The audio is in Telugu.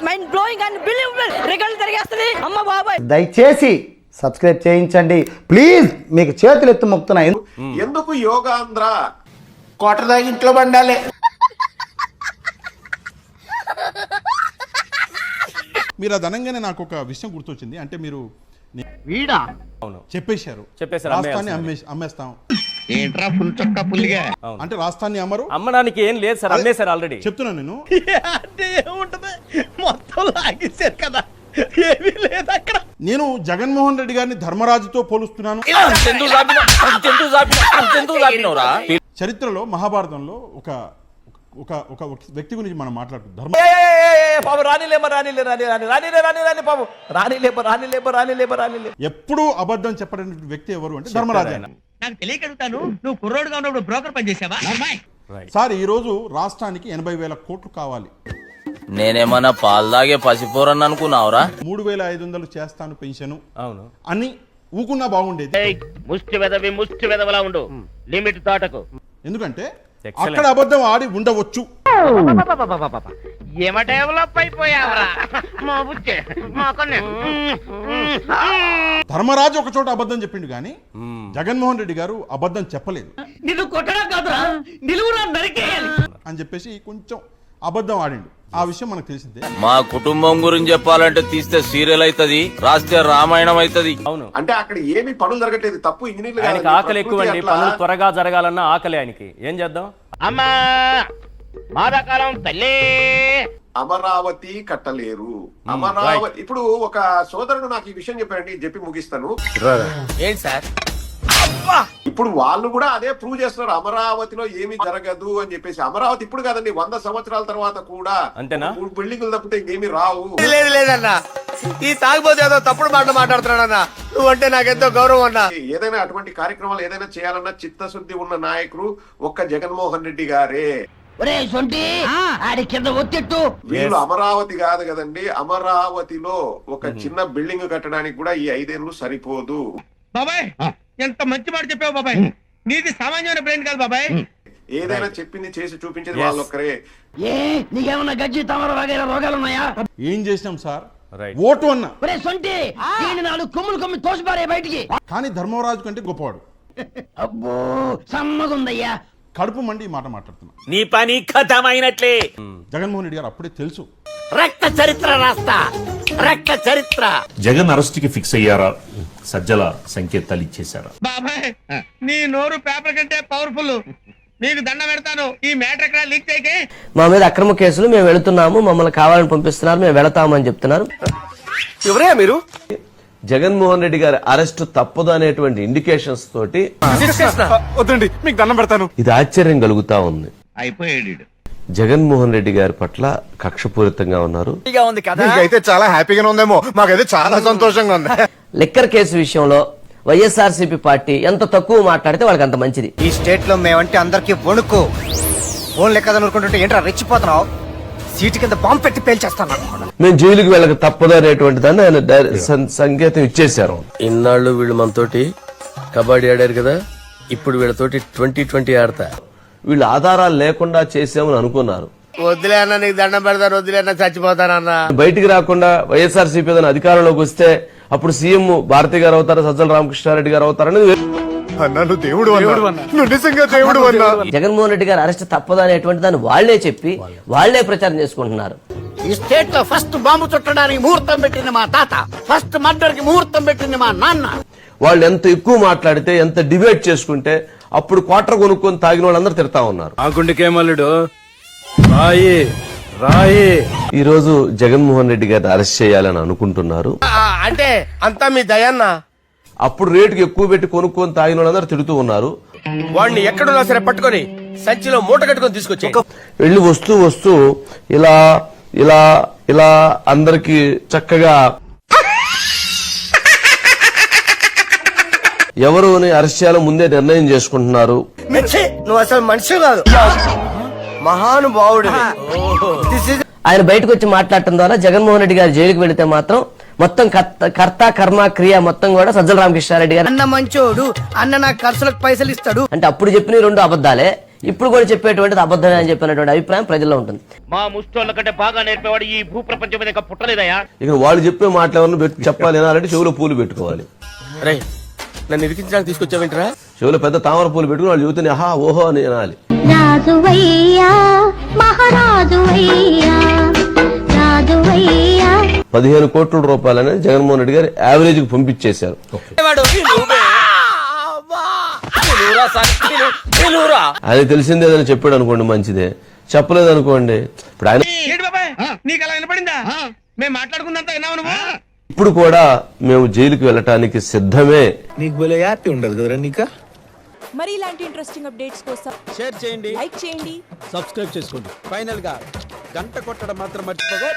Mind blowing and believable result జరిగేస్తది అమ్మ బాబాయ్. దయచేసి సబ్స్క్రైబ్ చేయించండి ప్లీజ్, మీకు చేతులు ఎత్తు మొక్కుతున్నాయి. ఎందుకు యోగాంధ్ర కోట దాగి ఇంట్లో బండాలే. మీరు అది అనగానే నాకు ఒక విషయం గుర్తొచ్చింది. అంటే మీరు వీడా చెప్పేశారు రాష్ట్రాన్ని అమ్మేస్తాం. ఏంట్రా ఫుల్ చొక్కా పుల్లిగా? అంటే రాష్ట్రాన్ని అమ్మరు, అమ్మడానికి ఏం లేదు సార్, అమ్మేశారు ఆల్రెడీ. చెప్తున్నాను నేను. అంటే ఏముంటది, మొత్తం లాగేశారు కదా, ఏమీ లేదు అక్కడ. నేను జగన్మోహన్ రెడ్డి గారిని ధర్మరాజుతో పోలుస్తున్నాను. చరిత్రలో మహాభారతంలో ఒక ఒక ఒక వ్యక్తి గురించి మనం మాట్లాడుతున్నాం. ఎప్పుడు అబద్ధం చెప్పడం వ్యక్తి ఎవరు అంటే ధర్మరాజు. నాకు తెలియకడుగుతాను, నువ్వు కుర్రోడుగా ఉన్నప్పుడు బ్రోకర్ పని చేసావా? సార్ ఈ రోజు రాష్ట్రానికి 80,000 కోట్లు కావాలి. నేనేమన్నా పాలు తాగే పసిపోరని అనుకున్నావురా? 3,500 చేస్తాను పెన్షన్ అవును అని ఊకున్నా బాగుండేది. ముష్టి వెదవలా ఉండు, లిమిట్ దాటకు. ఎందుకంటే అక్కడ అబద్ధం ఆడి ఉండవచ్చు. ఏమ డెవలప్ అయిపోయావరా ధర్మరాజు ఒక చోట అబద్ధం చెప్పిండు కానీ జగన్మోహన్ రెడ్డి గారు అబద్ధం చెప్పలేదు అని చెప్పేసి కొంచెం అబద్ధం ఆడిండు. ఆ విషయం మనకు తెలిసిందే. మా కుటుంబం గురించి చెప్పాలంటే తీస్తే సీరియల్ అవుతుంది, రాస్తే రామాయణం అవుతుంది. అవును, అంటే అక్కడ ఏమి పనులు జరగట్లేదు. తప్పు ఇంజనీర్లు ఆయనకి ఆకలి ఎక్కువ అండి, పనులు త్వరగా జరగాలన్న ఆకలి ఆయనకి. ఏం చేద్దాం? అమ్మా మాదాకాలం తల్లి అమరావతి కట్టలేరు. అమరావతి ఇప్పుడు ఒక సోదరుడు నాకు ఈ విషయం చెప్పారండి, చెప్పి ముగిస్తాను. ఏంటి సార్? ఇప్పుడు వాళ్ళు కూడా అదే ప్రూవ్ చేస్తున్నారు, అమరావతిలో ఏమి జరగదు అని చెప్పేసి. అమరావతి ఇప్పుడు కాదండి, 100 సంవత్సరాల తర్వాత కూడా అంతేనా? 3 బిల్డింగులు తప్పితే ఇంకేమి రావు. లేదన్నా, ఈ తాగిపోతే ఏదో తప్పుడు మాట మాట్లాడుతున్నాడన్నా. నువ్వంటే నాకెంతో గౌరవం అన్నా. ఏదైనా అటువంటి కార్యక్రమాలు ఏదైనా చేయాలన్నా చిత్తశుద్ధి ఉన్న నాయకుడు ఒక్క జగన్మోహన్ రెడ్డి గారే. వీళ్ళు అమరావతి కాదు కదండి, అమరావతిలో ఒక చిన్న బిల్డింగ్ కట్టడానికి కూడా ఈ 5 ఏళ్ళు సరిపోదు. బాబాయ్ ఎంత మంచి మాట చెప్పావు బాబాయ్, నీది సామాన్యమైన బ్రెయిన్ కాదు బాబాయ్. ఏదైనా చెప్పింది చేసి చూపించేది వాళ్ళొక్కరే. నీకేమన్నా గజ్జి తమర వగైరా రోగాలున్నాయా? ఏం చేసినాం సార్? ఓటు అన్నా కొమ్ములు కొమ్మి తోసిపారే బయటికి. కానీ ధర్మరాజు కంటే గొప్పవాడు. అబ్బో సమ్మగుందయ్యా. కడుపు మండి ఈ మాట మాట్లాడుతున్నా. నీ పని ఖతమైనట్లే. జగన్మోహన్ రెడ్డి గారు అప్పుడే తెలుసు. రక్త చరిత్ర రాస్తా, రక్త చరిత్ర. జగన్ అరెస్ట్ కి ఫిక్స్ అయ్యారా? సజ్జల సంకేతాలు ఇచ్చేశారా? బాబాయ్ నీ నోరు పేపర్ కంటే పవర్ఫుల్, నీకు దండం పెడతాను. ఈ మ్యాటర్ ఎక్కడ లీక్ చేయకే. మా మీద అక్రమ కేసులు, మేము వెళుతున్నాము, మమ్మల్ని కావాలని పంపిస్తున్నారు, మేము వెళతామని చెప్తున్నారు. ఎవరయ్యా మీరు? జగన్మోహన్ రెడ్డి గారి అరెస్ట్ తప్పదు అనేటువంటి ఇండికేషన్స్ తోటి వద్దండి, మీకు దండం పెడతాను. ఇది ఆశ్చర్యం కలుగుతా ఉంది. అయిపోయాడు. జగన్మోహన్ రెడ్డి గారి పట్ల కక్షపూరితంగా ఉన్నారు. అయితే చాలా హ్యాపీగా ఉందేమో, మాకైతే చాలా సంతోషంగా ఉంది. లిక్కర్ కేసు విషయంలో వైఎస్ఆర్సీపీ పార్టీ ఎంత తక్కువ మాట్లాడితే వాళ్ళకి అంత మంచిది. ఈ స్టేట్ లో మేమంటే అందరికి వణుకు. ఫోన్ లెక్క అనుకుంటుంటే ఏంట్రా రెచ్చిపోతున్నావు? సీటు కింద బాంబు పెట్టి పేల్చేస్తాను. మేము జైలుకి వెళ్ళక తప్పదు అనేటువంటి దాన్ని ఆయన సంకేతం ఇచ్చేశారు. ఇన్నాళ్ళు వీళ్ళు మనతోటి కబడ్డీ ఆడారు కదా, ఇప్పుడు వీళ్ళతోటి 2020 ఆడతా. వీళ్ళు ఆధారాలు లేకుండా చేసామని అనుకున్నారు. వద్దులే అన్న, నీకు దండం పెడతాను, వద్దులే అన్న, చచ్చిపోతానన్న. బయటికి రాకుండా వైఎస్ఆర్సీపీ ఏదైనా అధికారంలోకి వస్తే అప్పుడు సీఎం భారతి గారు అవుతారు, సజ్జల రామకృష్ణారెడ్డి గారు అవుతారని దేవుడు నిజంగా దేవుడు అన్నా. జగన్మోహన్ రెడ్డి గారి అరెస్ట్ తప్పదు అనేటువంటి దాన్ని వాళ్లే చెప్పి వాళ్లే ప్రచారం చేసుకుంటున్నారు. ఈ స్టేట్ లో ఫస్ట్ బాంబు చుట్టడానికి ముహూర్తం పెట్టింది మా తాత, ఫస్ట్ మర్డర్ కి ముహూర్తం పెట్టింది మా నాన్న. వాళ్ళు ఎంత ఎక్కువ మాట్లాడితే, ఎంత డిబేట్ చేసుకుంటే అప్పుడు క్వార్టర్ కొనుక్కొని తాగిన వాళ్ళందరూ తిడతా ఉన్నారు. ఆకుండికేమల్లుడు రాయి రాయి. ఈ రోజు జగన్మోహన్ రెడ్డి గారిని అరెస్ట్ చేయాలని అనుకుంటున్నారు. అంటే అంతా మీ దయన్న. అప్పుడు రేటుకి ఎక్కువ పెట్టి కొనుక్కొని తాగిన వాళ్ళందరూ తిడుతూ ఉన్నారు. వాడిని ఎక్కడున్నా సరే పట్టుకొని సంచిలో మూట కట్టుకొని తీసుకొచ్చి వెళ్ళి వస్తూ వస్తూ ఇలా ఇలా ఇలా అందరికి చక్కగా ఎవరుని అరెస్ట్ చేయాలో ముందే నిర్ణయం చేసుకుంటున్నారు. నువ్వు అసలు మనిషి కాదు, మహానుభావుడు. ఆయన బయటకు వచ్చి మాట్లాడటం ద్వారా జగన్మోహన్ రెడ్డి గారు జైలుకి వెళితే మాత్రం మొత్తం కర్త కర్మ క్రియ మొత్తం కూడా సజ్జల రామకృష్ణారెడ్డి గారు. అన్న మంచోడు, అన్న నాకు ఖర్చులకు పైసలు ఇస్తాడు అంటే అప్పుడు చెప్పిన 2 అబద్ధాలే, ఇప్పుడు కూడా చెప్పేటువంటిది అబద్ధమే అని చెప్పినటువంటి అభిప్రాయం ప్రజల్లో ఉంటుంది. మా ముష్టోళ్ళ కంటే బాగా నేర్పేవాడు ఈ భూ ప్రపంచం మీద ఇంకా పుట్టలేదయా. ఇక వాళ్ళు చెప్పే మాటలు ఎవరిని చెప్పాలి వినాలంటే చెవులో పూలు పెట్టుకోవాలి. రే నన్ను ఇరికించడానికి తీసుకొచ్చావేంట్రా? చెవులో పెద్ద తామర పూలు పెట్టుకుని వాళ్ళు చెబుతున్నా ఆహా ఓహో అని వినాలి. రాజువయ్యా మహారాజువయ్యా రాజువయ్యా 15 కోట్ల రూపాయలని జగన్మోహన్ రెడ్డి గారు యావరేజ్ కి పంపించేశారు. ఆయన తెలిసింది ఏదైనా చెప్పాడు అనుకోండి మంచిదే, చెప్పలేదు అనుకోండి ఇప్పుడు ఆయన ఏంటి బాబాయ్ నీకు అలా వినపడిందా? మేము మాట్లాడుకున్నంత విన్నావు నువ్వు? ఇప్పుడు కూడా మేము జైలుకి వెళ్ళటానికి సిద్ధమే. నీకు భలే హ్యాపీ ఉండదు కదరా నీకా? మరి ఇలాంటి ఇంట్రెస్టింగ్ అప్డేట్స్ కోసం షేర్ చేయండి, లైక్ చేయండి. సబ్స్క్రైబ్ చేసుకోండి. ఫైనల్ గా గంట కొట్టడం మాత్రం మర్చిపోగా